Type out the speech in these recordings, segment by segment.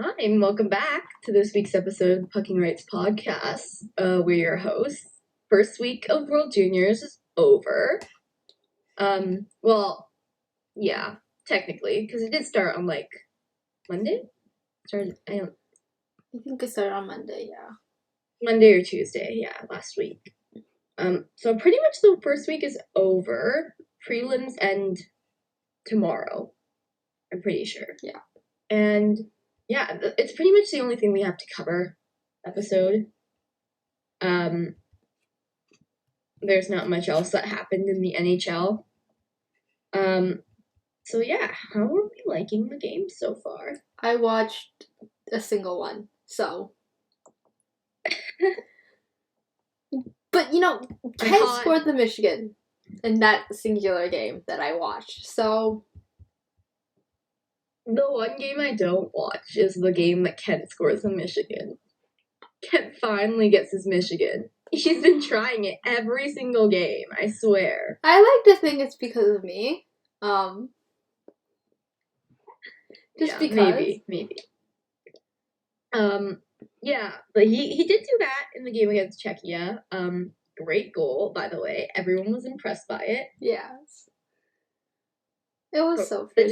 Hi, and welcome back to this week's episode of Pucking Rights Podcast. We're your hosts. First week of World Juniors is over. Well, yeah, technically, because it did start on Monday. I think it started on Monday. Yeah, Monday or Tuesday. Yeah, last week. So pretty much the first week is over. Prelims end tomorrow. I'm pretty sure. Yeah, and. Yeah, it's pretty much the only thing we have to cover episode. There's not much else that happened in the NHL. So yeah, how are we liking the game so far? I watched a single one, so. But Ken scored the Michigan in that singular game that I watched, so. The one game I don't watch is the game that Kent scores in Michigan. Kent finally gets his Michigan. He's been trying it every single game, I swear. I like to think it's because of me. Just because. Maybe. Yeah, but he did do that in the game against Czechia. Great goal, by the way. Everyone was impressed by it. Yes. It was so pretty.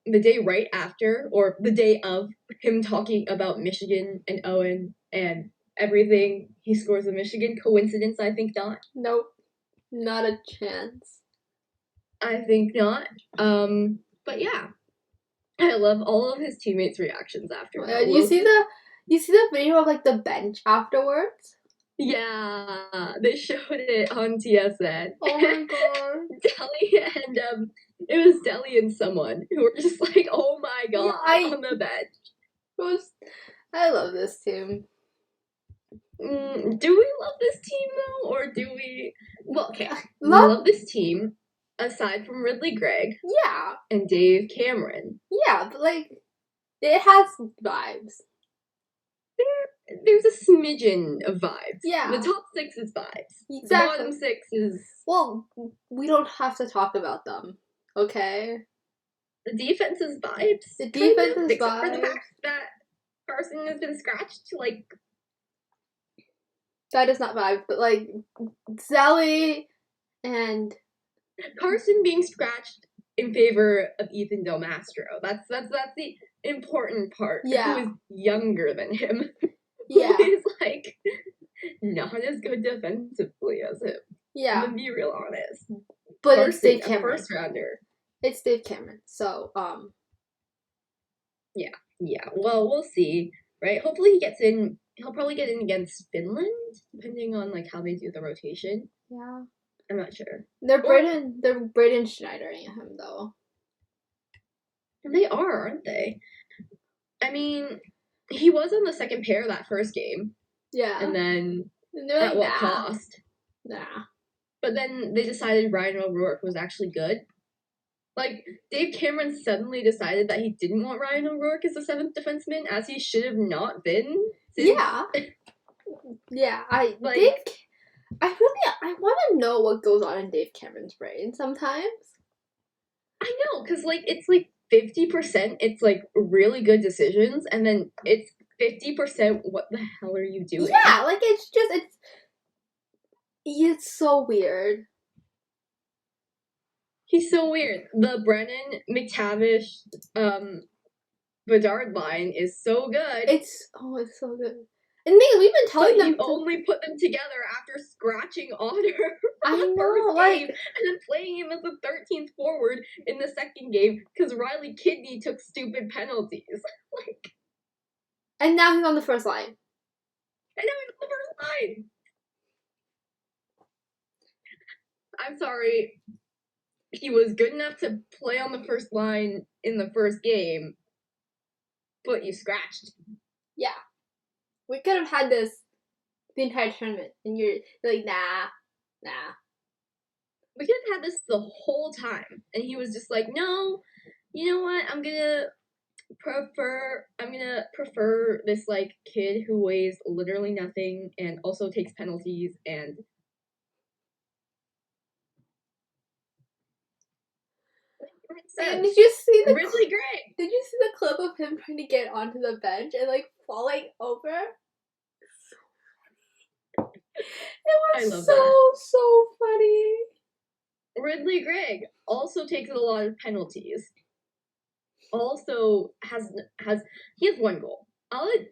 The day right after, or the day of him talking about Michigan and Owen and everything, he scores a Michigan. Coincidence? I think not. Nope. Not a chance. I think not. But yeah. I love all of his teammates' reactions after. You see the video of the bench afterwards? Yeah, they showed it on TSN. Oh my god. Deli and it was Deli and someone who were just like, oh my god, on the bench. I love this team. Do we love this team though, or do we? Well, okay, we love this team. Aside from Ridley Gregg, yeah, and Dave Cameron, yeah, but it has vibes. There's a smidgen of vibes. Yeah, the top 6 is vibes. Exactly. The bottom 6 is we don't have to talk about them, okay? The defense is vibes. The defense is except vibes. For the fact that Carson has been scratched, that is not vibes, but Zelly and Carson being scratched in favor of Ethan Del Mastro. That's the important part. Yeah. Who is younger than him. Yeah. Who is not as good defensively as him. Yeah. I'm gonna be real honest. But Carson, it's Dave Cameron. First rounder. It's Dave Cameron. So, Yeah. Well, we'll see. Right? Hopefully he gets in. He'll probably get in against Finland, depending on how they do the rotation. Yeah. I'm not sure. They're Braden Schneider-ing him though. They are, aren't they? I mean, he was on the second pair that first game. Yeah. And then at what cost? Nah. But then they decided Ryan O'Rourke was actually good. Dave Cameron suddenly decided that he didn't want Ryan O'Rourke as the 7th defenseman, as he should have not been. Yeah. Yeah, I want to know what goes on in Dave Cameron's brain sometimes. I know, because it's 50%, it's really good decisions, and then it's 50%, what the hell are you doing? Yeah, it's so weird. He's so weird. The Brennan, McTavish, Bedard line is so good. It's so good. And we've been telling them you only put them together after scratching Otter. I know, game, and then playing him as the 13th forward in the second game because Riley Kidney took stupid penalties. And now he's on the first line. I'm sorry. He was good enough to play on the first line in the first game, but you scratched. Yeah. We could have had this the entire tournament, and you're like, nah. We could have had this the whole time, and he was just like, no, you know what, I'm gonna prefer this kid who weighs literally nothing and also takes penalties and sense. And did you see the Ridley Gregg? Did you see the clip of him trying to get onto the bench and like falling over? It was so funny. Ridley Gregg also takes a lot of penalties. Also has one goal. I'll admit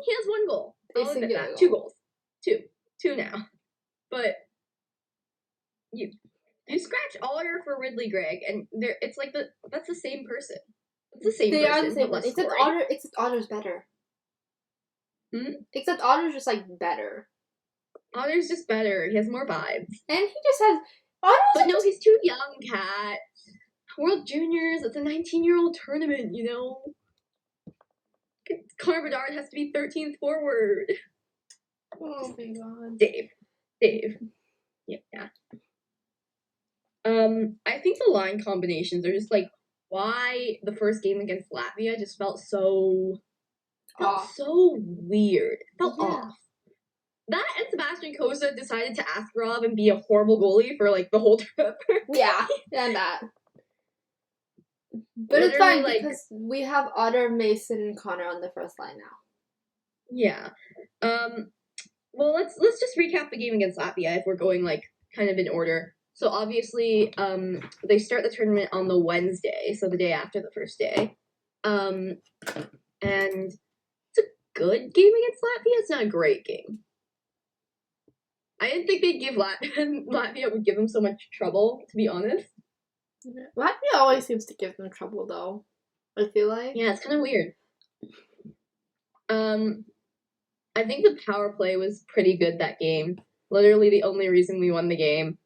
he has one goal. I'll admit that. 2 goals. Two now. But you scratch Otter for Ridley Gregg, and it's like that's the same person. It's the same. They person, are the same person. Except Otter's better. Except Otter's just like better. Otter's just better. He has more vibes, and he just has. But no, he's too young, Kat. World Juniors. It's a 19-year-old tournament, you know. Connor Bedard has to be 13th forward. Oh my god. Dave. Yeah. I think the line combinations are just like why the first game against Latvia just felt so so weird. It felt off. That and Sebastian Costa decided to ask Rob and be a horrible goalie for like the whole trip. Yeah, and that. But it's fine because we have Otter, Mason, and Connor on the first line now. Yeah. Well, let's just recap the game against Latvia if we're going like kind of in order. So obviously, they start the tournament on the Wednesday, so the day after the first day. And it's a good game against Latvia. It's not a great game. I didn't think they'd give Latvia would give them so much trouble, to be honest. Latvia always seems to give them trouble, though. I feel like. Yeah, it's kind of weird. I think the power play was pretty good that game. Literally the only reason we won the game.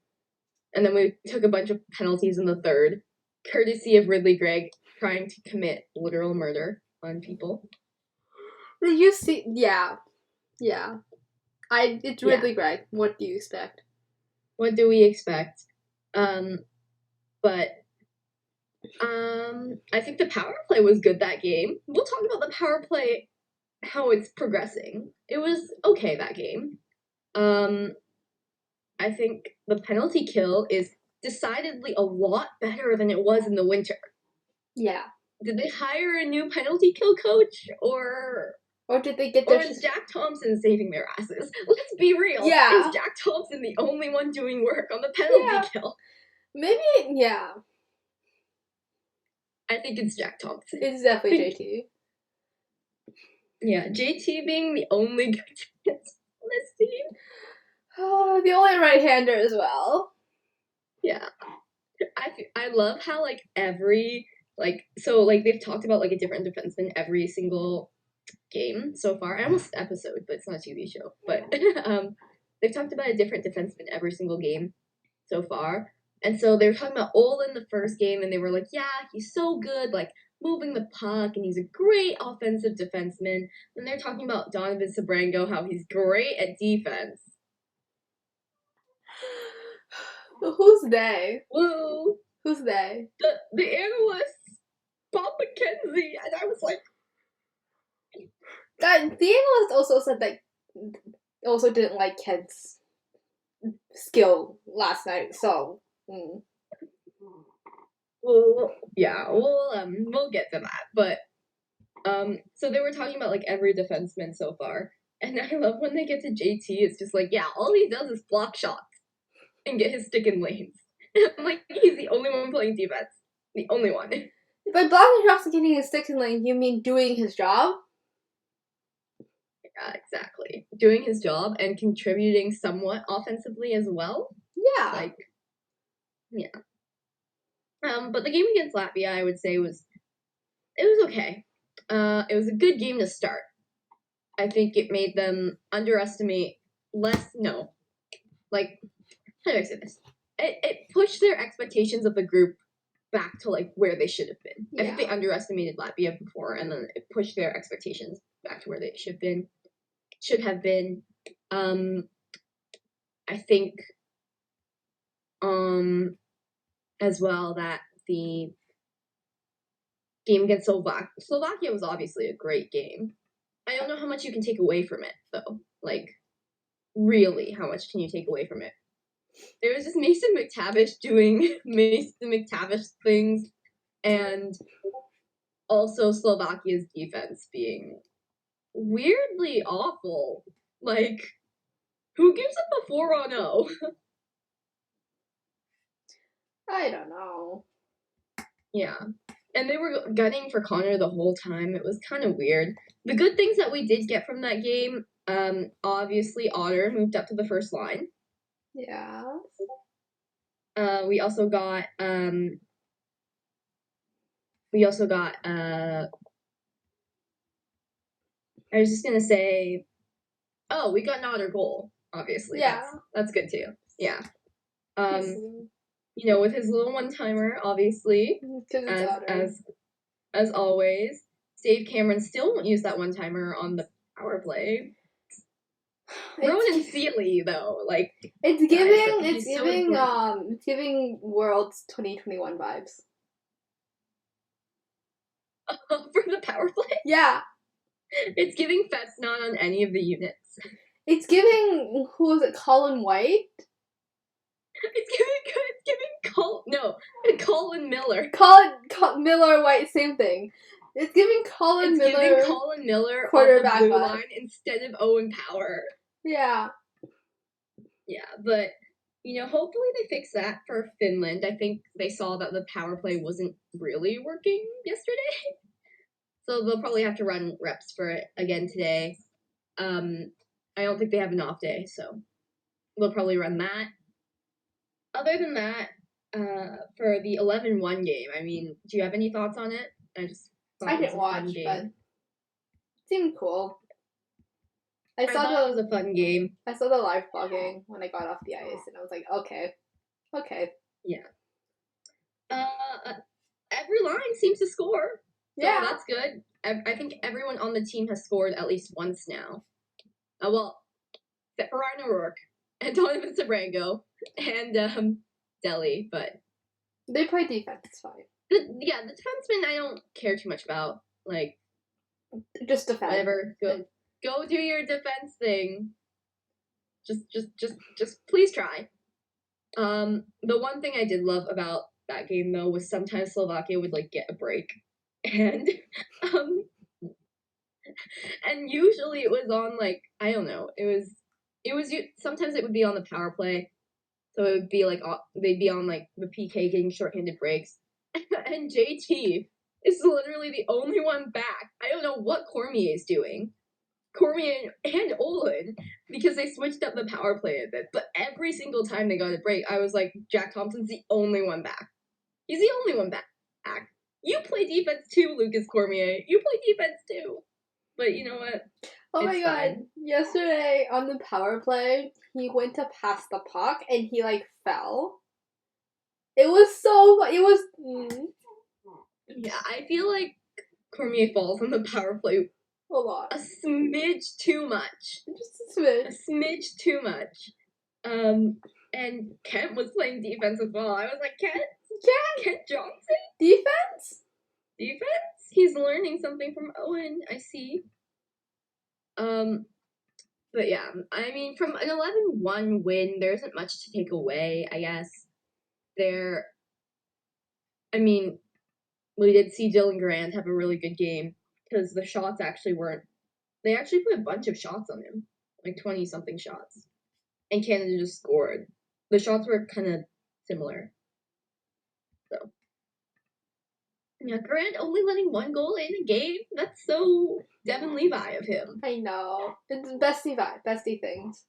And then we took a bunch of penalties in the third, courtesy of Ridley Gregg trying to commit literal murder on people. Did you see? Yeah. It's Ridley Gregg. What do you expect? What do we expect? But I think the power play was good that game. We'll talk about the power play, how it's progressing. It was okay that game. I think the penalty kill is decidedly a lot better than it was in the winter. Yeah. Did they hire a new penalty kill coach, or did they get or is Jack Thompson saving their asses? Let's be real. Yeah. Is Jack Thompson the only one doing work on the penalty kill? Maybe, yeah. I think it's Jack Thompson. It's definitely JT. Yeah, JT being the only good on this team. Oh, the only right-hander as well. Yeah. I love how, like, they've talked about, like, a different defenseman every single game so far. I almost episode, but it's not a TV show. But, they've talked about a different defenseman every single game so far. And so they were talking about Olin the first game, and they were like, yeah, he's so good, like, moving the puck, and he's a great offensive defenseman. And they're talking about Donovan Sabrango, how he's great at defense. Who's they? Woo! Who's they? The analyst, Bob McKenzie, and I was like... The analyst also said that also didn't like Kent's skill last night, so... Well, yeah, we'll get to that, but so they were talking about like every defenseman so far, and I love when they get to JT. It's just like, yeah, all he does is block shots and get his stick in lanes. I'm like, he's the only one playing defense, the only one. By blocking shots and getting his stick in lanes, you mean doing his job? Yeah, exactly. Doing his job and contributing somewhat offensively as well. Yeah. Yeah. But the game against Latvia, I would say, was okay. It was a good game to start. I think it made them underestimate how do I say this? It pushed their expectations of the group back to like where they should have been. Yeah. I think they underestimated Latvia before, and then it pushed their expectations back to where they should have been. I think as well that the game against Slovakia was obviously a great game. I don't know how much you can take away from it, though. Like, really, how much can you take away from it? There was just Mason McTavish doing Mason McTavish things. and also Slovakia's defense being weirdly awful. Like, who gives up a 4-0? I don't know. Yeah. And they were gunning for Connor the whole time. It was kind of weird. The good things that we did get from that game, obviously Otter moved up to the first line. Yeah. We also got I was just gonna say, oh, we got an Otter goal, obviously. Yeah. That's good too. Yeah. Mm-hmm. You know, with his little one-timer, obviously, Because it's Otter. as always. Dave Cameron still won't use that one-timer on the power play. Ronan Sealy, though, like it's giving Worlds 2021 vibes. For the power play? Yeah. It's giving Fest not on any of the units. It's giving, who was it, Colin White? It's giving Colin Miller. Miller White, same thing. It's giving Colin Miller quarterback on the blue line instead of Owen Power. Yeah. Yeah, but, you know, hopefully they fix that for Finland. I think they saw that the power play wasn't really working yesterday. So they'll probably have to run reps for it again today. I don't think they have an off day, so they'll probably run that. Other than that, for the 11-1 game, I mean, do you have any thoughts on it? I didn't watch, but it seemed cool. I thought it was a fun game. I saw the live blogging when I got off the ice, and I was like, okay. Yeah. Every line seems to score. So yeah, that's good. I think everyone on the team has scored at least once now. Well, Ryan O'Rourke and Donovan Sabrango and Delhi, but they play defense. It's fine. The defensemen I don't care too much about. Like, just defend. Whatever. Go do your defense thing. Just please try. The one thing I did love about that game though was sometimes Slovakia would like get a break, and and usually it was on like, I don't know, it was sometimes it would be on the power play, so it would be like they'd be on like the PK getting shorthanded breaks, and JT is literally the only one back. I don't know what Cormier's doing. Cormier and Olin, because they switched up the power play a bit, but every single time they got a break, I was like, Jack Thompson's the only one back. He's the only one back. You play defense too, Lucas Cormier. You play defense too. But you know what? Oh my god. Yesterday on the power play, he went to pass the puck and he like fell. It was so Yeah, I feel like Cormier falls on the power play a lot. A smidge too much. Just a smidge. A smidge too much. And Kent was playing defense as well. I was like, Kent Johnson? Defense? He's learning something from Owen, I see. But yeah, I mean, from an 11-1 win, there isn't much to take away, I guess. We did see Dylan Grant have a really good game, because the shots they actually put a bunch of shots on him, like 20-something shots. And Canada just scored. The shots were kind of similar. So. Yeah, Grant only letting one goal in a game? That's so Devin Levi of him. I know. It's bestie vibe, bestie things.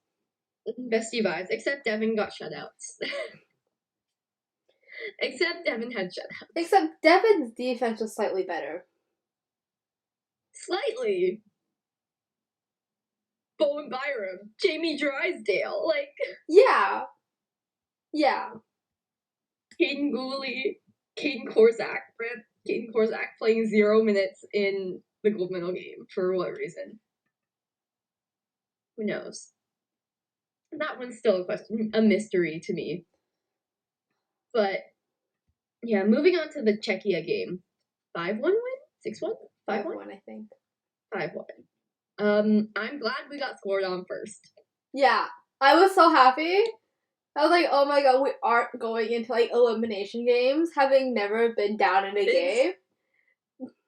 Bestie vibes, except Devin got shutouts. Except Devin had shutouts. Except Devin's defense was slightly better. Slightly. Bowen Byram, Jamie Drysdale, like... Yeah. Caden Gooley, Caden Korczak playing 0 minutes in the gold medal game. For what reason? Who knows? That one's still a mystery to me. But, yeah, moving on to the Czechia game. 5-1 win? 6-1? 5-1? I think. 5-1. I'm glad we got scored on first. Yeah. I was so happy. I was like, oh my god, we aren't going into like elimination games, having never been down in a game.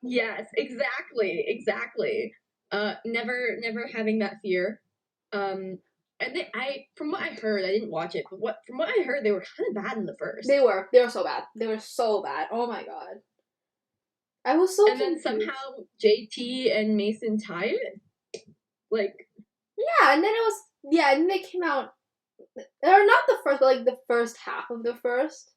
Yes, exactly. Never having that fear. And from what I heard, I didn't watch it, but from what I heard, they were kind of bad in the first. They were so bad. They were so bad. Oh my god. I was so and confused. then somehow JT and Mason tied it. Like, yeah, and then and then they came out, or not the first, but like the first half of the first.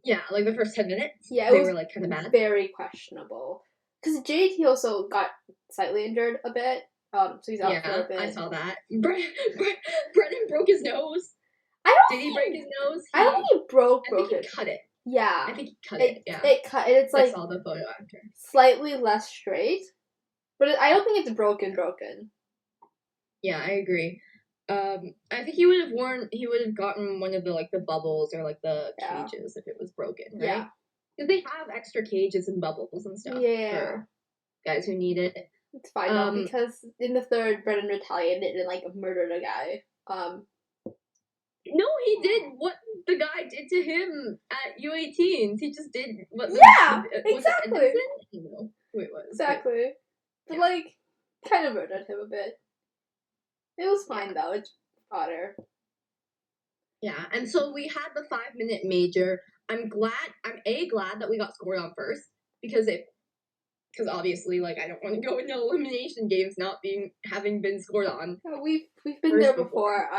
Yeah, like the first 10 minutes. Yeah, they were like kind of bad. Very questionable. Because JT also got slightly injured a bit. So he's out for a bit. I saw that. Brennan broke his nose. Did he break his nose? I don't think he broke I think it. He cut it. Yeah. I think he cut it. Yeah. It cut. It's like I saw the photo after. Slightly less straight, but I don't think it's broken. Yeah, I agree. I think he would have gotten one of the like the bubbles or like the cages if it was broken, right? Yeah. Because they have extra cages and bubbles and stuff for guys who need it. It's fine though, because in the third, Brennan retaliated and like murdered a guy. No, he did what the guy did to him at U18s. He just did what. Exactly. No, who it was. Exactly. But like, kind of murdered him a bit. It was fine though. It's Otter. Yeah, and so we had the 5-minute major. I'm glad that we got scored on first because obviously like I don't want to go into elimination games not having been scored on. We've been there before.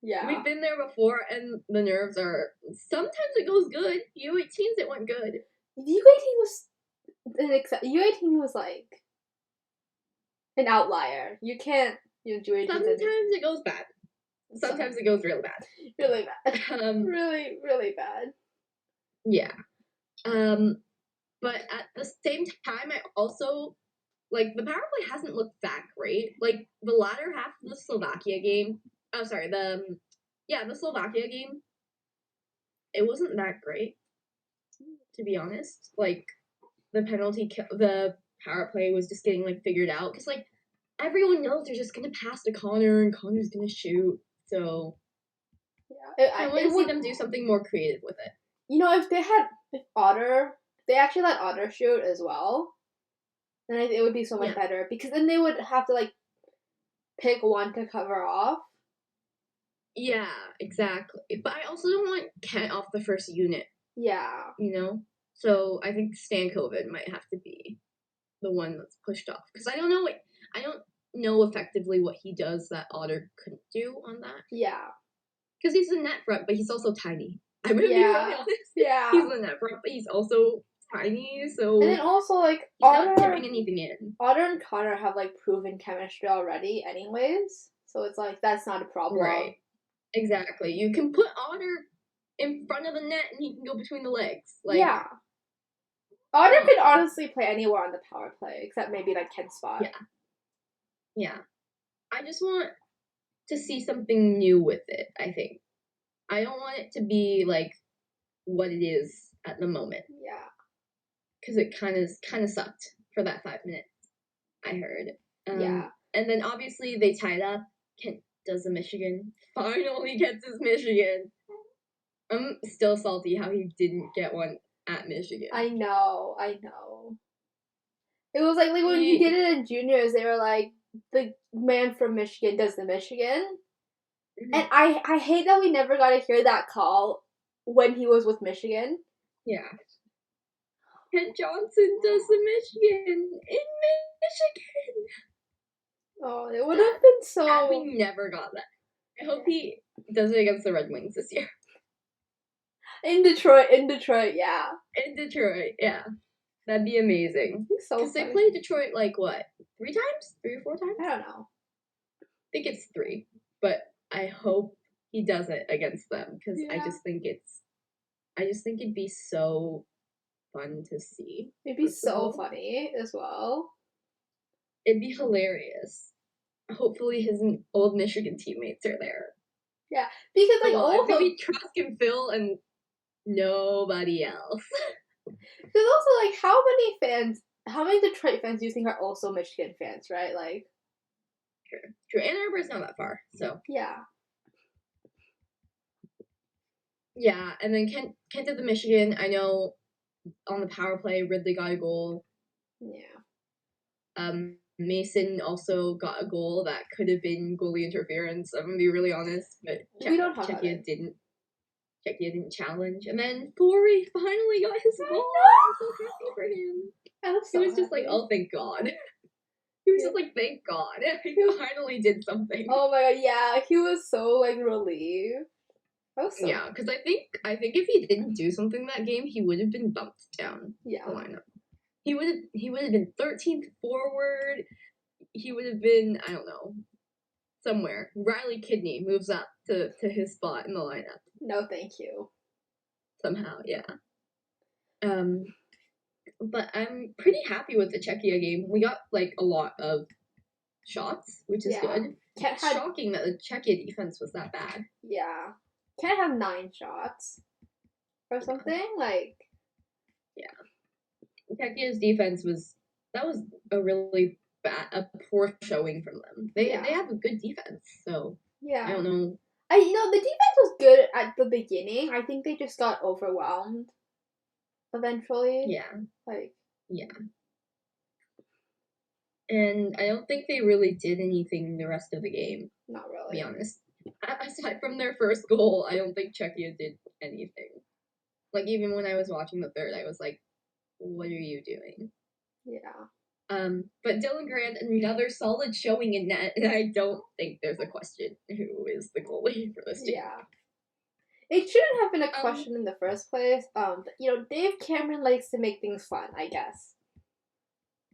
We've been there before, and the nerves are. Sometimes it goes good. U18s it went good. U18 was like an outlier. You can't. Sometimes it goes bad. Sometimes it goes really bad. Really bad. Really, really bad. Yeah. But at the same time, I also like the power play hasn't looked that great. Like the latter half of the Slovakia game. Oh, sorry. The Slovakia game. It wasn't that great, to be honest. Like the power play was just getting like figured out because like everyone knows they're just gonna pass to Connor and Connor's gonna shoot. So I want to see them do something more creative with it. You know, if they actually let Otter shoot as well, then it would be so much better because then they would have to like pick one to cover off. Yeah, exactly. But I also don't want Kent off the first unit. Yeah. You know? So I think Stankoven might have to be the one that's pushed off. Because I don't know effectively what he does that Otter couldn't do on that. Yeah. Because he's a net front, but he's also tiny. I'm gonna be really honest. Yeah. He's a net front, but he's also tiny, so and then also like he's not tipping anything in. Otter and Connor have like proven chemistry already anyways. So it's like that's not a problem. Right. Exactly. You can put Otter in front of the net and he can go between the legs. Like, yeah. Otter could honestly play anywhere on the power play, except maybe like Kent's spot. Yeah. I just want to see something new with it, I think. I don't want it to be like what it is at the moment. Yeah. Because it kind of sucked for that 5 minutes, I heard. And then obviously they tied up. Kent does the Michigan. Finally gets his Michigan. I'm still salty how he didn't get one at Michigan. I know. It was like when he did it in juniors, they were like, the man from Michigan does the Michigan. Mm-hmm. And I hate that we never got to hear that call when he was with Michigan. Yeah. Kent Johnson does the Michigan in Michigan. Oh, it would have been so. We never got that. I hope he does it against the Red Wings this year. In Detroit, yeah. In Detroit, yeah. That'd be amazing. Because they played Detroit like what? 3 times? 3 or 4 times? I don't know. I think it's 3. But I hope he does it against them because I just think it'd be so fun to see. It'd be so funny as well. It'd be hilarious. Hopefully his old Michigan teammates are there. Yeah, because like also maybe Trask and Phil and nobody else. Because also like how many Detroit fans do you think are also Michigan fans, right? Like True. Ann Arbor's not that far, so yeah. Yeah, and then Kent did the Michigan. I know on the power play, Ridley got a goal. Yeah. Mason also got a goal that could have been goalie interference. I'm gonna be really honest, but We don't talk about Czechia it. didn't challenge, and then Forey finally got his goal. I'm so happy for him. I was He so was just like, happy. "Oh, thank God." He was Yeah. just like, "Thank God, he finally did something." Oh my god, yeah, he was so like relieved. I was so Yeah, because I think if he didn't do something that game, he would have been bumped down yeah. the lineup. He would have been 13th forward. He would have been, I don't know, somewhere. Riley Kidney moves up to his spot in the lineup No, thank you. somehow. Yeah. But I'm pretty happy with the Czechia game. We got like a lot of shots, which is good. Kent It's had shocking that the Czechia defense was that bad. yeah. Kent had 9 shots or something like. Czechia's defense was a really a poor showing from them. They have a good defense, so Yeah. I don't know. The defense was good at the beginning. I think they just got overwhelmed eventually. Yeah, Like yeah. And I don't think they really did anything the rest of the game, not to really. be honest. Aside from their first goal, I don't think Czechia did anything. Like, even when I was watching the third, I was like, what are you doing? Yeah. But Dylan Grant, another solid showing in net, and I don't think there's a question who is the goalie for this team. Yeah. It shouldn't have been a question in the first place. But, Dave Cameron likes to make things fun, I guess.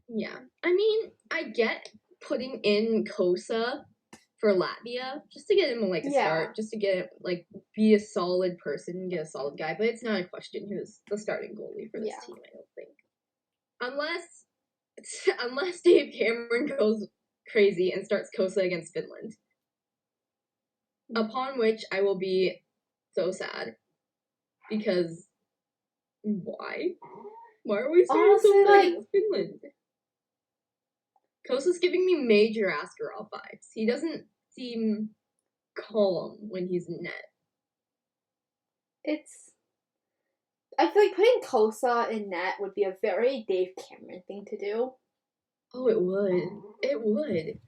Yeah. I mean, I get putting in Kosa for Latvia just to get him like a start, just to get him like be a solid person, get a solid guy, but it's not a question who's the starting goalie for this team, I don't think. Unless Dave Cameron goes crazy and starts Kosa against Finland. Upon which I will be so sad. Because why? Why are we starting Kosa against Finland? Kosa's giving me major Askarov vibes. He doesn't seem calm when he's in net. I feel like putting Kosa in net would be a very Dave Cameron thing to do. Oh, it would. It would.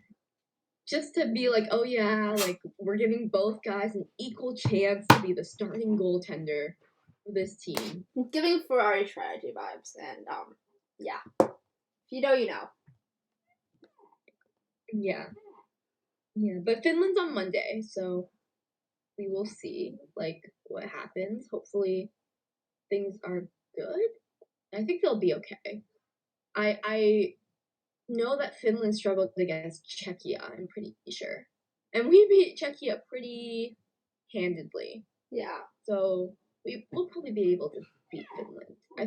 Just to be like, oh yeah, like we're giving both guys an equal chance to be the starting goaltender for this team. It's giving Ferrari strategy vibes, and yeah. If you know, you know. Yeah. Yeah, but Finland's on Monday, so we will see like what happens. Hopefully things are good. I think they'll be okay. I know that Finland struggled against Czechia, I'm pretty sure. And we beat Czechia pretty handedly. Yeah. So we'll probably be able to beat Finland. I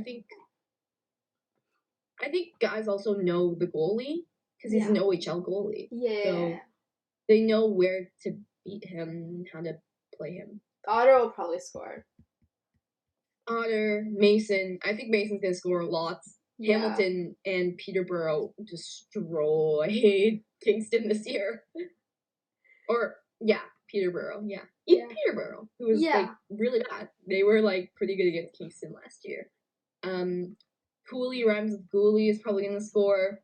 think guys also know the goalie because he's an OHL goalie. Yeah. So they know where to beat him, how to play him. Otter will probably score. Otter, Mason. I think Mason's gonna score lots. Yeah. Hamilton and Peterborough destroyed Kingston this year. Or yeah, Peterborough. Yeah, even Peterborough, who was like really bad. They were like pretty good against Kingston last year. Cooley rhymes with Gooley is probably gonna score.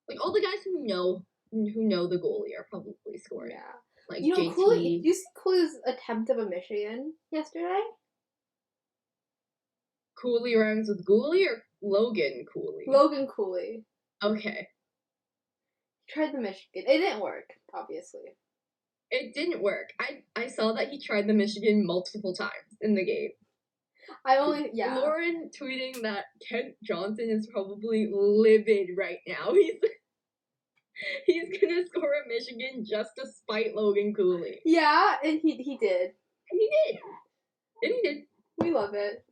Like all the guys who know the goalie are probably scoring. Yeah. Like JT. Cooley. Did you see Cooley's attempt of a Michigan yesterday? Cooley rhymes with Gooley or Logan Cooley? Logan Cooley. Okay. He tried the Michigan. It didn't work, obviously. It didn't work. I saw that he tried the Michigan multiple times in the game. Lauren tweeting that Kent Johnson is probably livid right now. He's gonna score a Michigan just to spite Logan Cooley. Yeah, and he did. And he did. And he did. We love it.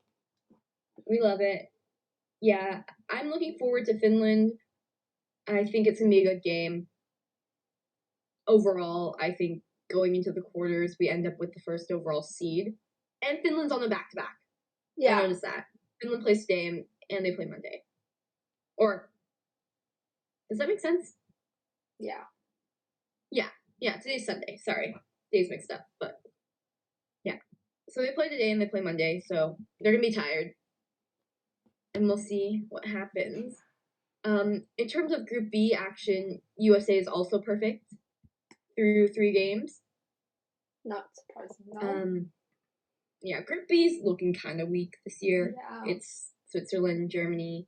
We love it. Yeah, I'm looking forward to Finland. I think it's gonna be a good game. Overall, I think going into the quarters, we end up with the first overall seed. And Finland's on the back-to-back. Yeah. I noticed that. Finland plays today and they play Monday. Or, does that make sense? Yeah. Yeah, today's Sunday. Sorry. Days mixed up, but yeah. So they play today and they play Monday, so they're gonna be tired. And we'll see what happens. In terms of Group B action, USA is also perfect through 3 games. Not surprising, no. Yeah, Group B is looking kind of weak this year. Yeah. It's Switzerland, Germany,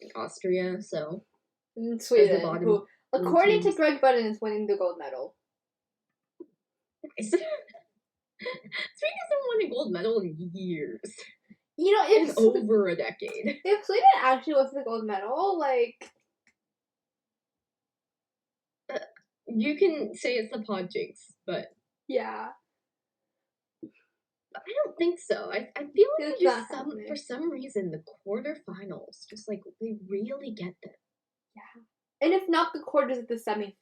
and Austria, so And as the Sweden, bottom who, three according to teams. Greg Budden, is winning the gold medal. Sweden hasn't won a gold medal in years. You know, In over a decade. if Sweden actually wins the gold medal, like, You can say it's the pod jinx, but yeah, I don't think so. I feel like it's they not just happening. for some reason the quarterfinals just like they really get them. Yeah, and if not the quarters, the semis.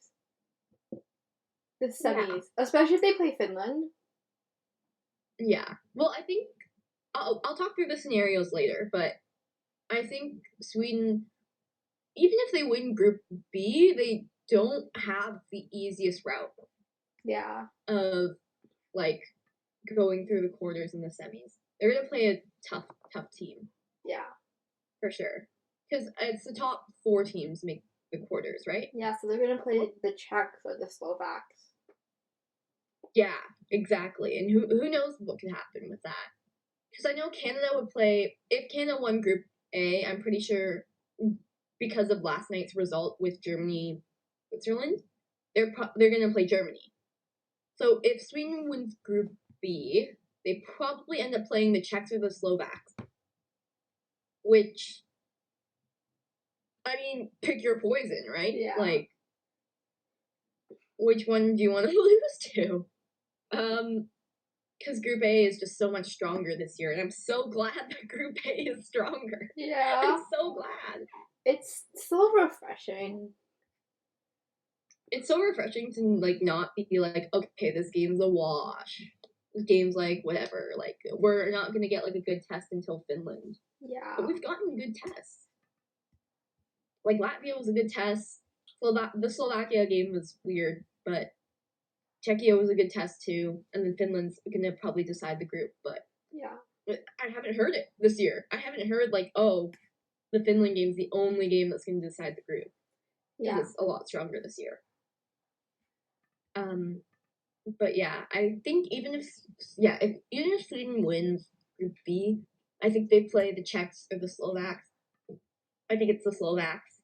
The semis, especially if they play Finland. Yeah. Well, I think I'll talk through the scenarios later, but I think Sweden, even if they win Group B, they don't have the easiest route Yeah. of like going through the quarters and the semis. They're gonna play a tough team. Yeah. For sure, because it's the top 4 teams make the quarters, right? Yeah, so they're gonna play the Czechs or the Slovaks. Yeah, exactly. And who knows what could happen with that? Because I know Canada would play if Canada won Group A. I'm pretty sure because of last night's result with Germany, Switzerland, they're gonna play Germany. So if Sweden wins Group B, they probably end up playing the Czechs or the Slovaks, which I mean, pick your poison, right? Yeah. Like, which one do you want to lose to? Because Group A is just so much stronger this year, and I'm so glad that Group A is stronger. Yeah. I'm so glad. It's so refreshing. It's so refreshing to like not be like, okay, this game's a wash. This game's like whatever. Like we're not gonna get like a good test until Finland. Yeah. But we've gotten good tests. Like Latvia was a good test. The Slovakia game was weird, but Czechia was a good test too, and then Finland's gonna probably decide the group. But yeah, I haven't heard it this year. I haven't heard like, oh, the Finland game's the only game that's gonna decide the group. Yeah, it's a lot stronger this year. But yeah, I think even if Sweden wins Group B, I think they play the Czechs or the Slovaks. I think it's the Slovaks,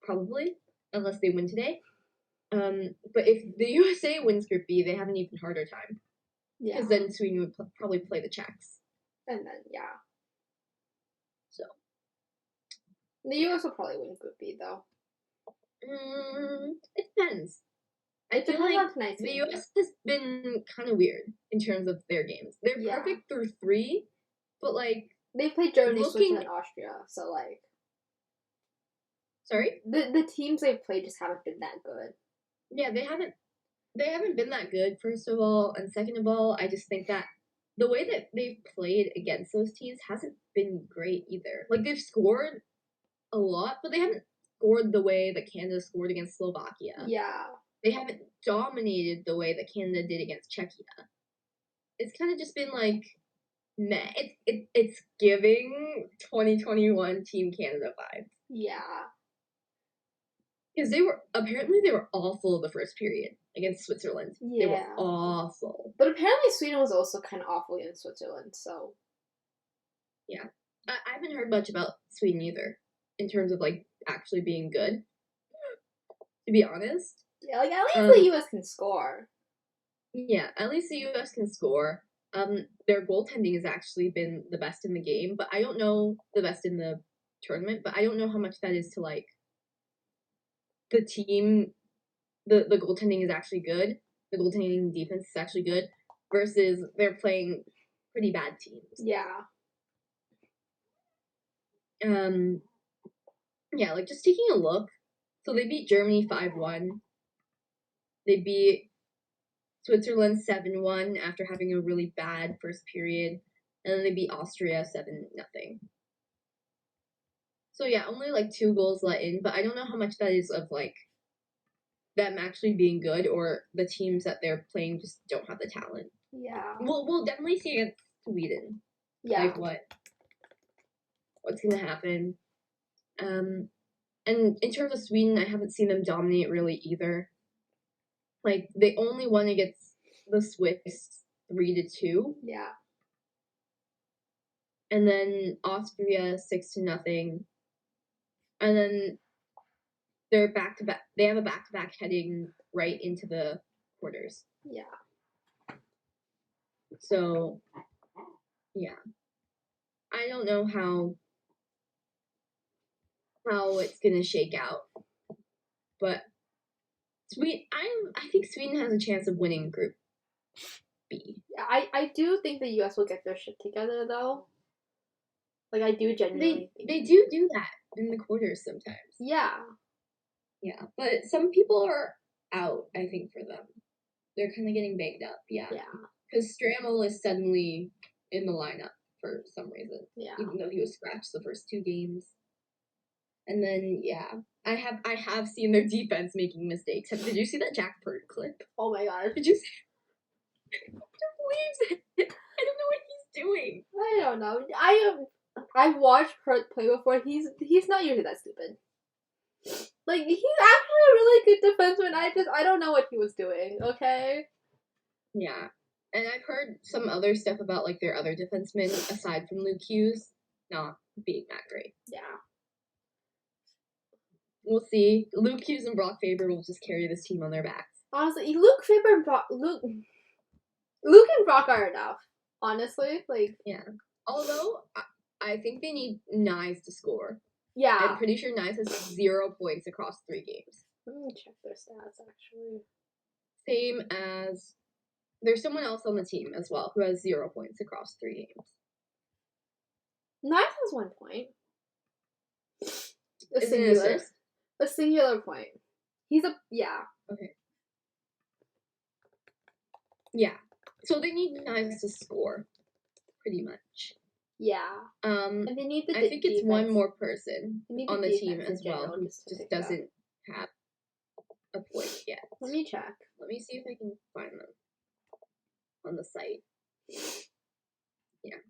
probably, unless they win today. But if the USA wins Group B, they have an even harder time. Yeah. Because then Sweden would probably play the Czechs. And then, yeah. So. The US will probably win Group B, though. It depends. I feel like the US has been kind of weird in terms of their games. They're perfect through 3, but like they played Germany, Switzerland, and Austria, so like. Sorry? The teams they've played just haven't been that good. Yeah, they haven't been that good, first of all, and second of all, I just think that the way that they've played against those teams hasn't been great either. Like they've scored a lot, but they haven't scored the way that Canada scored against Slovakia. Yeah. They haven't dominated the way that Canada did against Czechia. It's kind of just been like meh. It's giving 2021 Team Canada vibes. Yeah. Because they were awful the first period against Switzerland. Yeah. They were awful. But apparently Sweden was also kind of awful against Switzerland, so. Yeah. I haven't heard much about Sweden either, in terms of like actually being good. To be honest. Yeah, like at least the US can score. Yeah, at least the US can score. Their goaltending has actually been the best in the game, but I don't know the best in the tournament, but I don't know how much that is to like the team. The goaltending is actually good. The goaltending defense is actually good versus they're playing pretty bad teams. Yeah. Yeah, like just taking a look. So they beat Germany 5-1. They beat Switzerland 7-1 after having a really bad first period. And then they beat Austria 7-0. So yeah, only like 2 goals let in, but I don't know how much that is of like them actually being good or the teams that they're playing just don't have the talent. Yeah. We'll definitely see against Sweden. Yeah. Like what's gonna happen? And in terms of Sweden, I haven't seen them dominate really either. Like they only won against the Swiss 3-2. Yeah. And then Austria 6-0. And then they're back to back. They have a back to back heading right into the quarters. Yeah. So, yeah, I don't know how it's gonna shake out, but I think Sweden has a chance of winning Group B. Yeah, I do think the U.S. will get their shit together, though. Like, I do genuinely think They do that in the quarters sometimes. Yeah. Yeah, but some people are out, I think, for them. They're kind of getting banged up, yeah. Yeah. Because Stramel is suddenly in the lineup for some reason. Yeah. Even though he was scratched the first 2 games. And then, yeah, I have seen their defense making mistakes. Did you see that Jack Pert clip? Oh my god. Did you see? Believes it. I don't know what he's doing. I don't know. I've watched Hurt play before. He's not usually that stupid. Like, he's actually a really good defenseman. I don't know what he was doing, okay? Yeah. And I've heard some other stuff about, like, their other defensemen, aside from Luke Hughes, not being that great. Yeah. We'll see. Luke Hughes and Brock Faber will just carry this team on their backs. Honestly, Luke Faber and Luke and Brock are enough. Honestly, like, yeah. Although I think they need Nyes to score. Yeah. I'm pretty sure Nyes has 0 points across 3 games. Let me check their stats actually. Same as there's someone else on the team as well who has 0 points across 3 games. Nyes has 1 point. Is it an assist? A singular point. He's yeah. Okay. Yeah. So they need Nyes to score, pretty much. Yeah. And they need the I think it's defense. one more person on the team as well who just doesn't have a point yet. Let me check. Let me see if I can find them on the site. Yeah.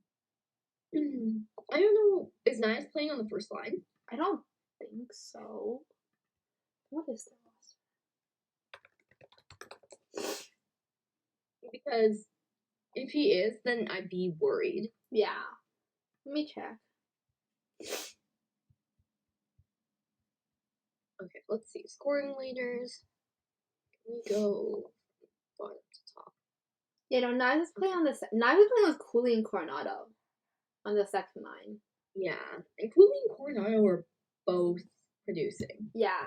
I don't know. Is Nyes playing on the first line? I don't think so. What is this? Because if he is, then I'd be worried. Yeah. Let me check. Okay, let's see. Scoring leaders. Can we go bottom to top? Yeah, no, Nyes is playing on the Nyes is playing with Cooley and Coronado on the second line. Yeah, and Cooley and Coronado are both producing. Yeah.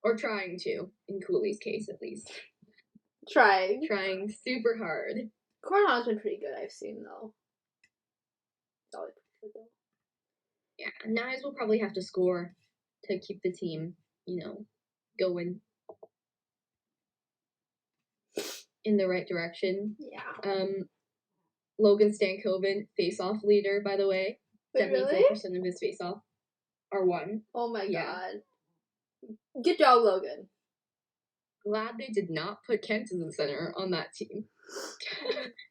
Or trying to, in Cooley's case at least. Trying super hard. Coronado's been pretty good, I've seen, though. It's always pretty good, though. Yeah, Nyes will probably have to score to keep the team, going in the right direction. Yeah. Logan Stankoven, face-off leader, by the way. Wait, 74% really? of his face-off are won. Oh my god. Good job, Logan. Glad they did not put Kent as the center on that team.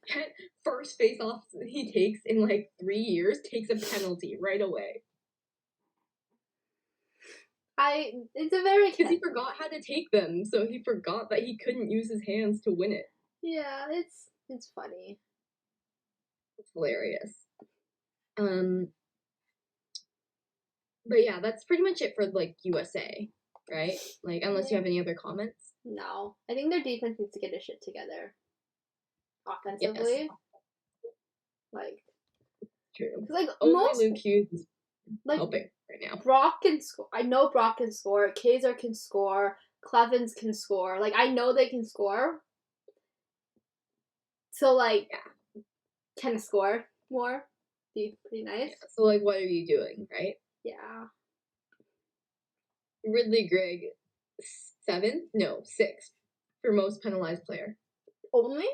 Kent, first face-off he takes in like 3 years, takes a penalty right away. It's a very... Because he forgot how to take them, so he forgot that he couldn't use his hands to win it. Yeah, it's funny. It's hilarious. But yeah, that's pretty much it for, like, USA, right? Like, unless you have any other comments. No. I think their defense needs to get his shit together. Offensively. Yes. Like... True. Like, only Luke Hughes is helping right now. Brock can score. I know Brock can score. Kaiser can score. Clevens can score. Like, I know they can score. So, like, can score more. Be pretty nice. Yeah, so, like, what are you doing, right? Yeah. Ridley Gregg, 7th? No, 6th for most penalized player. Only?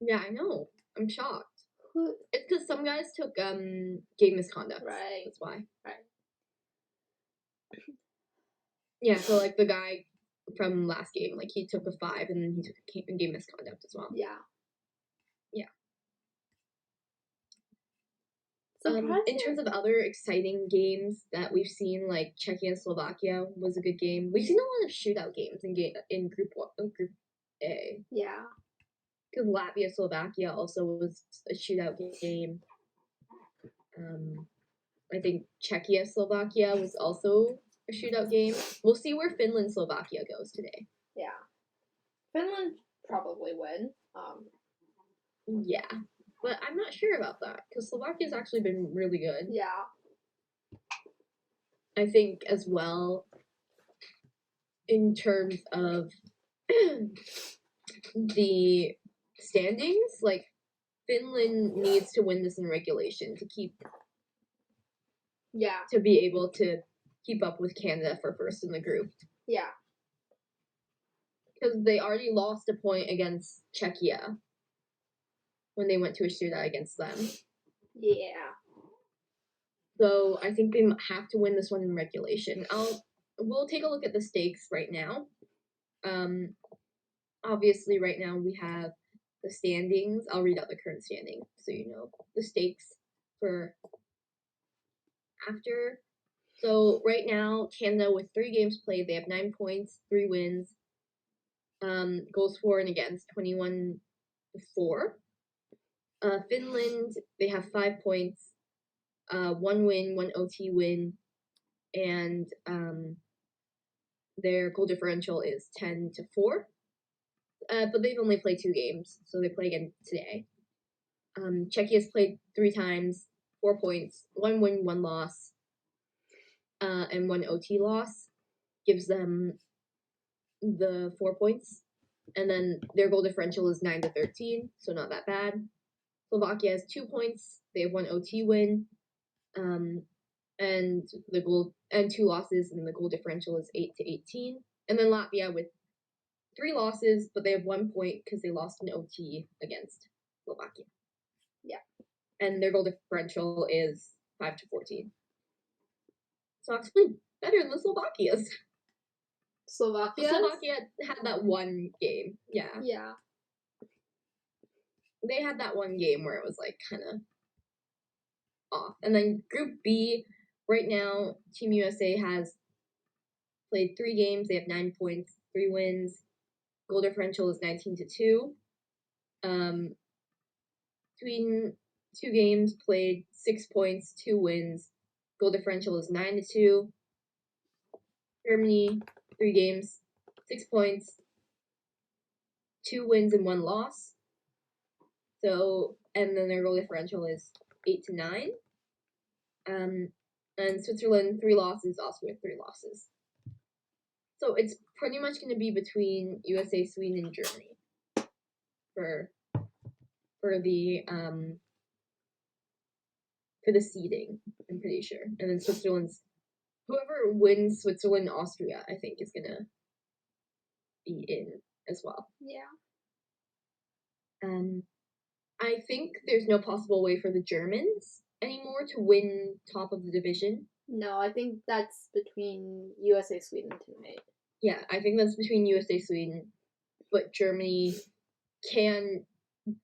Yeah, I know. I'm shocked. Who? It's because some guys took game misconduct. Right. That's why. Right. Yeah, so like the guy from last game, like he took a 5 and then he took a game misconduct as well. Yeah. Yeah. In terms of other exciting games that we've seen, like Czechia and Slovakia was a good game. We've seen a lot of shootout games in Group A. Yeah. Because Latvia Slovakia also was a shootout game. I think Czechia Slovakia was also a shootout game. We'll see where Finland Slovakia goes today. Yeah. Finland probably win. Yeah, but I'm not sure about that because Slovakia's actually been really good. Yeah. I think as well in terms of the standings, like Finland needs to win this in regulation to be able to keep up with Canada for first in the group. Yeah. Because they already lost a point against Czechia when they went to a shootout against them. Yeah. So I think they have to win this one in regulation. We'll take a look at the stakes right now. Obviously, right now we have the standings. I'll read out the current standing so you know the stakes for after. So right now, Canada with 3 games played, they have 9 points, 3 wins. Goals for and against 21-4. Finland, they have 5 points, 1 win, 1 OT win, and their goal differential is 10-4. But they've only played 2 games, so they play again today. Czechia's played 3 times, 4 points, 1 win, 1 loss, and 1 OT loss. Gives them the 4 points. And then their goal differential is 9-13, so not that bad. Slovakia has 2 points. They have 1 OT win, and 2 losses, and the goal differential is 8-18. And then Latvia with 3 losses, but they have 1 point because they lost an OT against Slovakia. Yeah. And their goal differential is 5-14. So actually better than the Slovakia's. Slovakia had that one game. Yeah. Yeah. They had that one game where it was like kind of off. And then Group B, right now, Team USA has played 3 games. They have 9 points, 3 wins. Goal differential is 19-2. Between 2 games played, 6 points, 2 wins. Goal differential is 9-2. Germany, 3 games, 6 points, 2 wins and 1 loss. So, and then their goal differential is 8-9. And Switzerland, 3 losses, Austria, 3 losses. So it's pretty much going to be between USA, Sweden, and Germany for the seeding. I'm pretty sure, and then whoever wins Switzerland, Austria, I think is gonna be in as well. Yeah. I think there's no possible way for the Germans anymore to win top of the division. No, I think that's between USA Sweden tonight. Yeah, I think that's between USA Sweden, but Germany can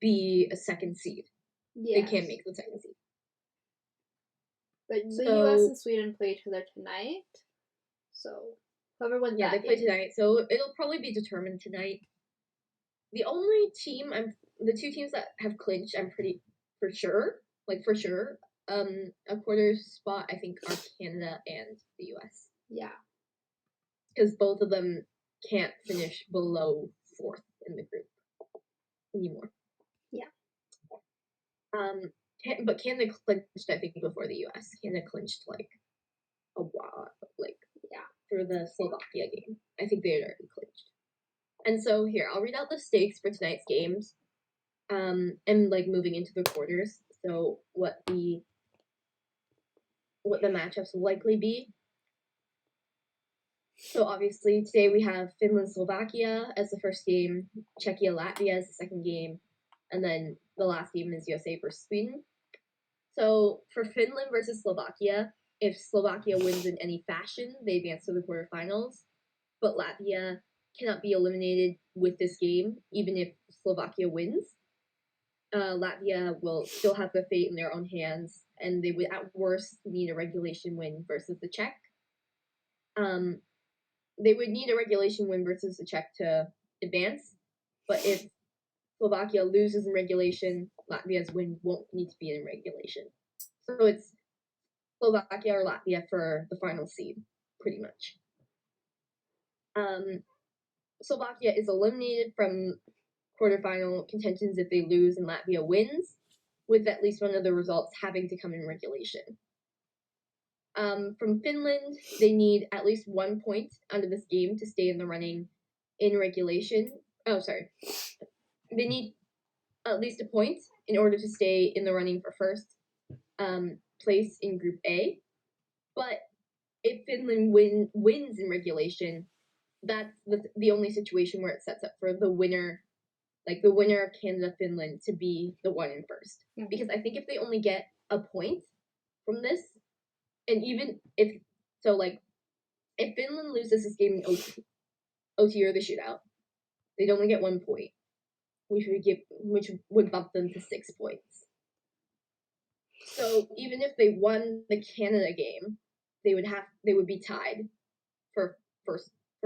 be a second seed. Yes. They can make the second seed. But the US and Sweden play each other tonight, so whoever wins that they play tonight, so it'll probably be determined tonight. The only team the 2 teams that have clinched, I'm pretty for sure, a quarter spot I think are Canada and the US. Yeah. Because both of them can't finish below 4th in the group anymore. Yeah. But Canada clinched, I think, before the US. Canada clinched like a while, for the Slovakia game. I think they had already clinched. And so here, I'll read out the stakes for tonight's games, and like moving into the quarters. So what the matchups will likely be. So obviously today we have Finland Slovakia as the first game, Czechia Latvia as the second game, and then the last game is USA versus Sweden. So for Finland versus Slovakia, if Slovakia wins in any fashion, they advance to the quarterfinals. But Latvia cannot be eliminated with this game, even if Slovakia wins. Latvia will still have the fate in their own hands and they would at worst need a regulation win versus the Czech. They would need a regulation win versus the Czech to advance, but if Slovakia loses in regulation, Latvia's win won't need to be in regulation. So it's Slovakia or Latvia for the final seed, pretty much. Slovakia is eliminated from quarterfinal contentions if they lose and Latvia wins, with at least one of the results having to come in regulation. From Finland, they need at least 1 point out of this game to stay in the running in regulation. Oh, sorry. They need at least a point in order to stay in the running for first place in Group A. But if Finland wins in regulation, that's the only situation where it sets up for the winner, like the winner of Canada-Finland, to be the one in first. Mm-hmm. Because I think if they only get a point from this, and even if Finland loses this game in OT or the shootout, they'd only get 1 point, which would bump them to 6 points. So even if they won the Canada game, they would be tied for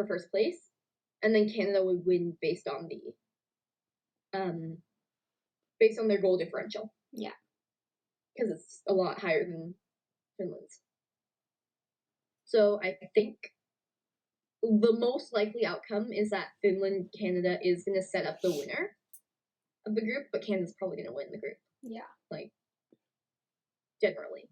first place, and then Canada would win based on their goal differential. Yeah, because it's a lot higher than Finland's. So I think the most likely outcome is that Finland-Canada is going to set up the winner of the group, but Canada's probably going to win the group. Yeah. Like, generally.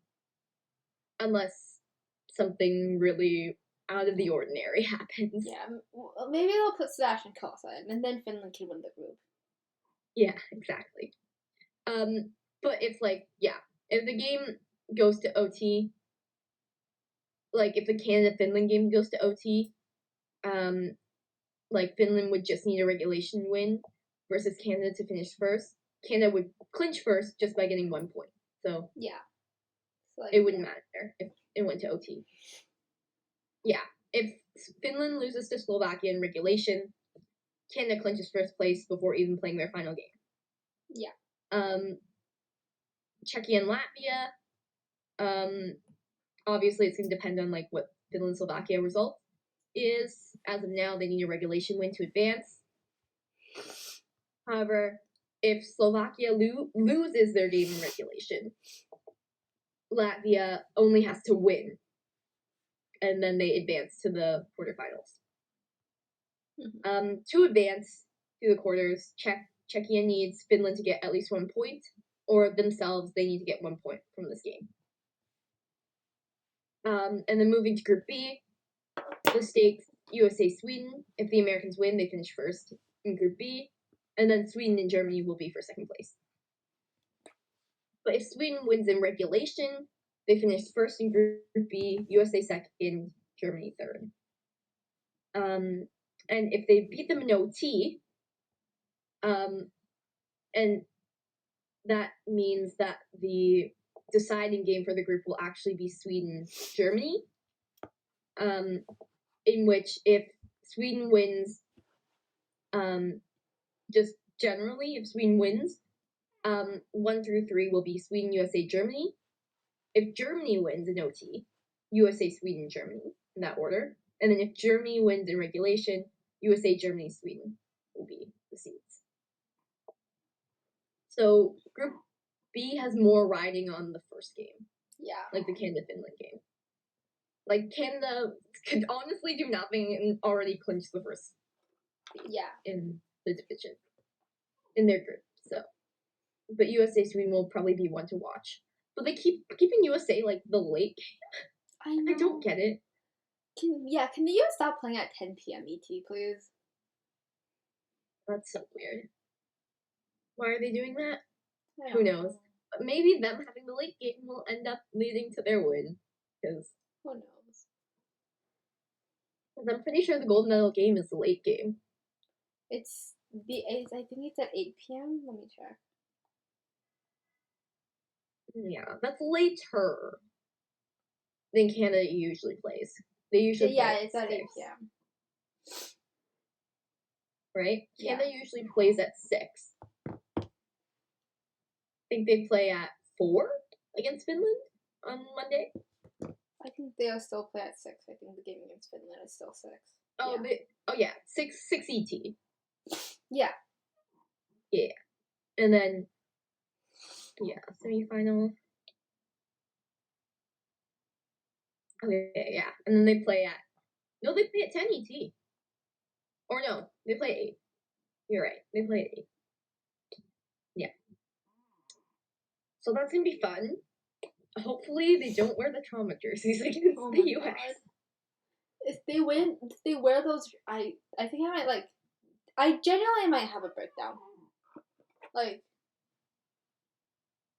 Unless something really out of the ordinary happens. Yeah, well, maybe they'll put Sebastian Kosa in, and then Finland can win the group. Yeah, exactly. But if the game goes to OT, like if the Canada-Finland game goes to OT, Finland would just need a regulation win versus Canada to finish first. Canada would clinch first just by getting 1 point. So yeah, it wouldn't matter if it went to OT. Yeah, if Finland loses to Slovakia in regulation, Canada clinches first place before even playing their final game. Yeah. Czechia and Latvia. Obviously, it's going to depend on what Finland-Slovakia result is. As of now, they need a regulation win to advance. However, if Slovakia loses their game in regulation, Latvia only has to win, and then they advance to the quarterfinals. Mm-hmm. To advance to the quarters, Czechia needs Finland to get at least 1 point, or themselves, they need to get 1 point from this game. And then moving to Group B, the stakes, USA, Sweden. If the Americans win, they finish first in Group B, and then Sweden and Germany will be for second place. But if Sweden wins in regulation, they finish first in Group B, USA second, Germany third. And if they beat them in OT, and that means that the deciding game for the group will actually be Sweden-Germany, in which if Sweden wins, just generally, if Sweden wins, 1 through 3 will be Sweden, USA, Germany. If Germany wins in OT, USA, Sweden, Germany, in that order. And then if Germany wins in regulation, USA, Germany, Sweden will be the seeds. So Group B has more riding on the first game. Yeah. Like the Canada-Finland game. Like, Canada could honestly do nothing and already clinch the first seed. Yeah. In the division. In their group, so. But USA, Sweden will probably be one to watch. But they keep keeping USA like the late game. I know. I don't get it. Can the US stop playing at 10 p.m. ET, please? That's so weird. Why are they doing that? Who knows? But maybe them having the late game will end up leading to their win. Because who knows? Because I'm pretty sure the gold medal game is the late game. I think it's at 8 p.m. Let me check. Yeah, that's later than Canada usually plays. They usually play it's at 8 p.m. Right? Canada usually plays at 6. I think they play at 4 against Finland on Monday? I think they'll still play at 6. I think the game against Finland is still 6. Oh, yeah. 6 ET. Yeah. Yeah. And then, yeah, semifinal. Okay, yeah. And then they play at 10 ET. Or no, they play 8. You're right. They play at 8. Yeah. So that's gonna be fun. Hopefully they don't wear the trauma jerseys against the US. God. If they win, if they wear those, I think I might I genuinely might have a breakdown. Like,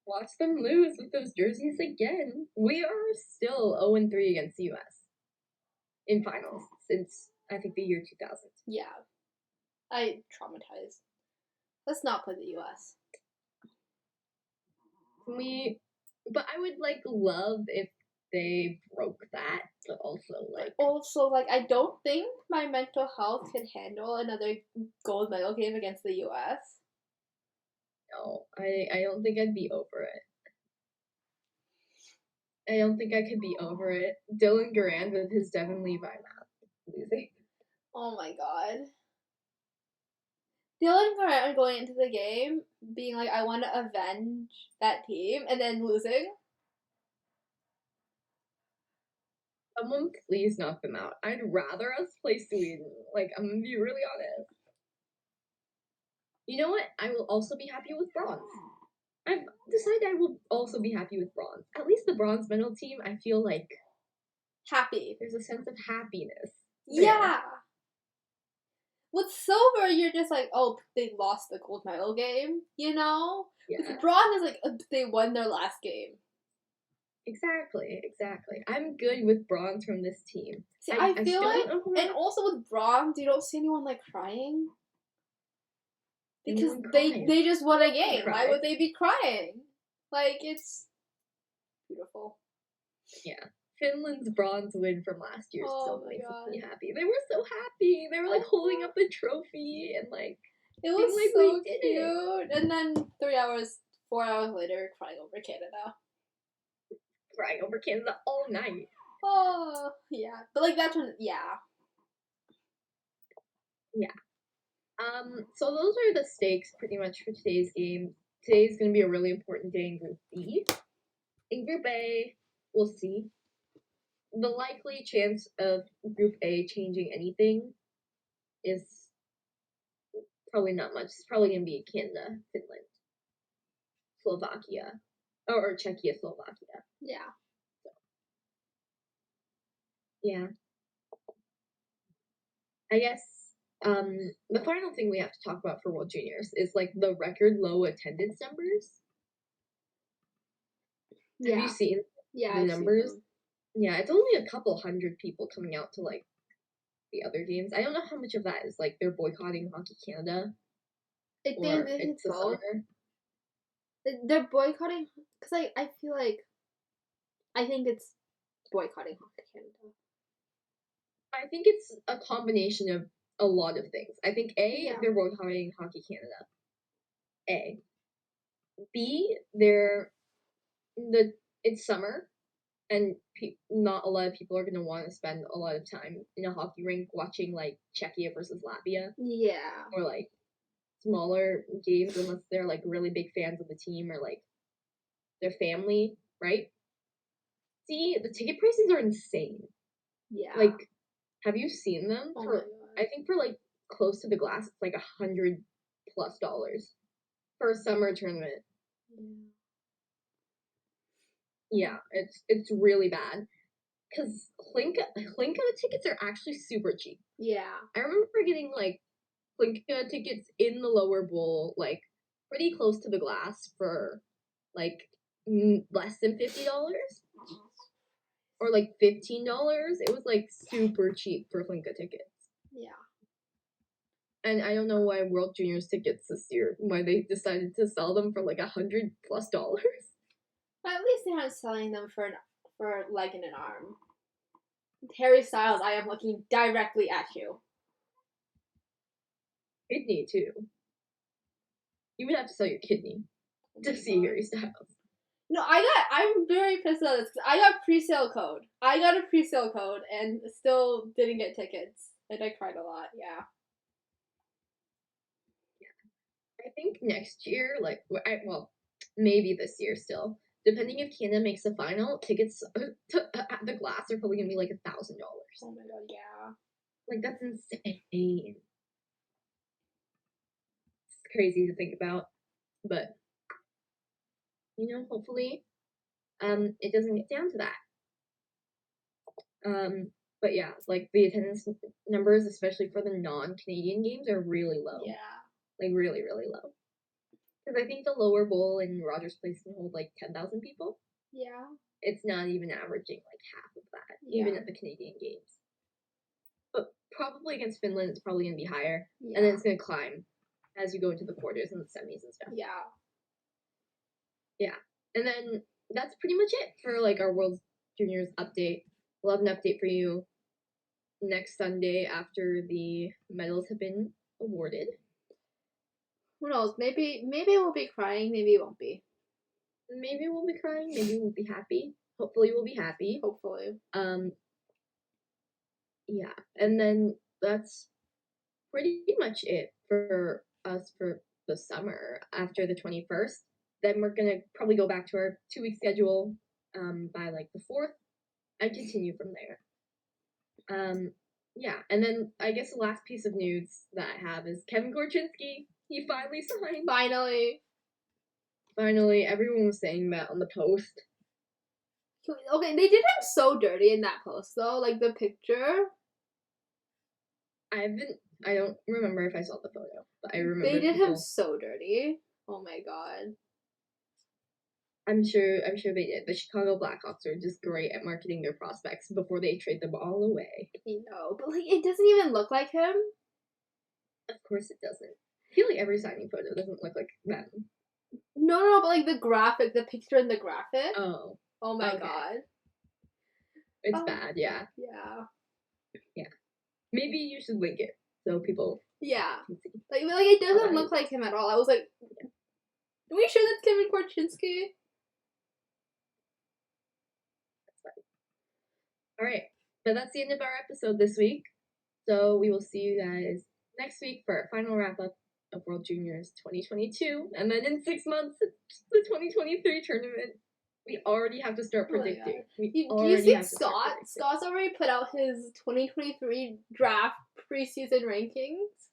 watch them lose with those jerseys again. We are still 0-3 against the US in finals since I think the year 2000. Yeah. I traumatized. Let's not play the US. But I would love if they broke that, but also I don't think my mental health could handle another gold medal game against the US. No, I don't think I'd be over it. I don't think I could be over it. Dylan Garand with his Devin Levi math losing. Oh my god. Dylan Garand going into the game being like, I want to avenge that team, and then losing. Someone please knock them out. I'd rather us play Sweden. I'm gonna be really honest. You know what? I will also be happy with bronze. I've decided I will also be happy with bronze. At least the bronze medal team, I feel like happy. There's a sense of happiness. Yeah. With silver, you're just like, oh, they lost the gold medal game, you know? Yeah. With bronze, is they won their last game. Exactly. I'm good with bronze from this team. See, I feel and also with bronze, you don't see anyone crying. Because they just won a game. Why would they be crying? It's beautiful. Yeah. Finland's bronze win from last year still makes me happy. They were so happy. They were holding up the trophy and it was so cute. And then 4 hours later, crying over Canada. Crying over Canada all night. Oh yeah, but that's when Yeah. So those are the stakes pretty much for today's game. Today's gonna be a really important day in Group B. In Group A, we'll see. The likely chance of Group A changing anything is probably not much. It's probably gonna be Canada, Finland, Slovakia, or Czechia, Slovakia. Yeah. So, yeah. I guess the final thing we have to talk about for World Juniors is the record low attendance numbers. Yeah. Have you seen the numbers? Yeah, it's only a couple hundred people coming out to the other games. I don't know how much of that is they're boycotting Hockey Canada. I think it's both. They're boycotting because I feel I think it's boycotting Hockey Canada. I think it's a combination of a lot of things. I think they're boycotting Hockey Canada. A. B. It's summer, and not a lot of people are gonna want to spend a lot of time in a hockey rink watching Czechia versus Latvia. Yeah. Or smaller games unless they're really big fans of the team or their family, right? See, the ticket prices are insane. Yeah. Have you seen them? I think for close to the glass, it's $100+ for a summer tournament. Yeah, it's really bad. Because Hlinka tickets are actually super cheap. Yeah. I remember getting Hlinka tickets in the lower bowl, pretty close to the glass for less than $50. Or $15. It was super cheap for Hlinka tickets. Yeah. And I don't know why World Juniors tickets this year, why they decided to sell them for $100+. But at least they aren't selling them for a leg and an arm. Harry Styles, I am looking directly at you. Kidney too. You would have to sell your kidney to see Harry Styles. No, I'm very pissed about this because I got pre-sale code. I got a pre-sale code and still didn't get tickets. And I cried a lot, yeah. I think next year, like, well, maybe this year still, depending if Canada makes the final, tickets at the Glass are probably gonna be like $1,000. Oh my god, yeah. Like, that's insane. It's crazy to think about, but hopefully, it doesn't get down to that. But yeah, like the attendance numbers, especially for the non-Canadian games, are really low. Yeah. Like really, really low. Because I think the lower bowl in Rogers Place can hold like 10,000 people. Yeah. It's not even averaging like half of that, Yeah. even at the Canadian games. But probably against Finland, it's probably going to be higher. Yeah. And then it's going to climb as you go into the quarters and the semis and stuff. Yeah. Yeah. And then that's pretty much it for like our World Juniors update. We'll have an update for you next Sunday after the medals have been awarded. Who knows? Maybe we'll be crying, maybe it won't be. Maybe we'll be crying, maybe we'll be happy. Hopefully we'll be happy. Hopefully. Yeah. And then that's pretty much it for us for the summer after the 21st. Then we're gonna probably go back to our 2-week schedule by like the 4th and continue from there. Yeah, and then I guess the last piece of news that I have is Kevin Korchinski. He finally signed. Finally, everyone was saying that on the post. Okay, they did him so dirty in that post though, like the picture. I don't remember if I saw the photo, but I remember they did him so dirty. Oh my god. I'm sure they did. The Chicago Blackhawks are just great at marketing their prospects before they trade them all away. I know, but like it doesn't even look like him. Of course it doesn't. I feel like every signing photo doesn't look like them. No, but like the picture in the graphic. Oh. Oh my god. It's bad, yeah. Yeah. Yeah. Maybe you should link it so people can see. Like it doesn't look like him at all. I was like, are we sure that's Kevin Korchinski? That's fine. Alright. But that's the end of our episode this week. So we will see you guys next week for our final wrap up of World Juniors 2022. And then in 6 months, it's the 2023 tournament. We already have to start predicting. Do you see Scott? Scott's already put out his 2023 draft preseason rankings.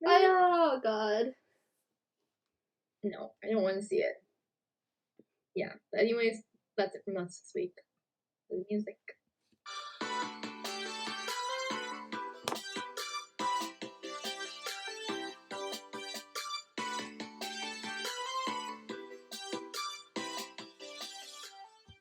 Oh god. No, I don't want to see it. Yeah. But anyways, that's it from us this week. The music.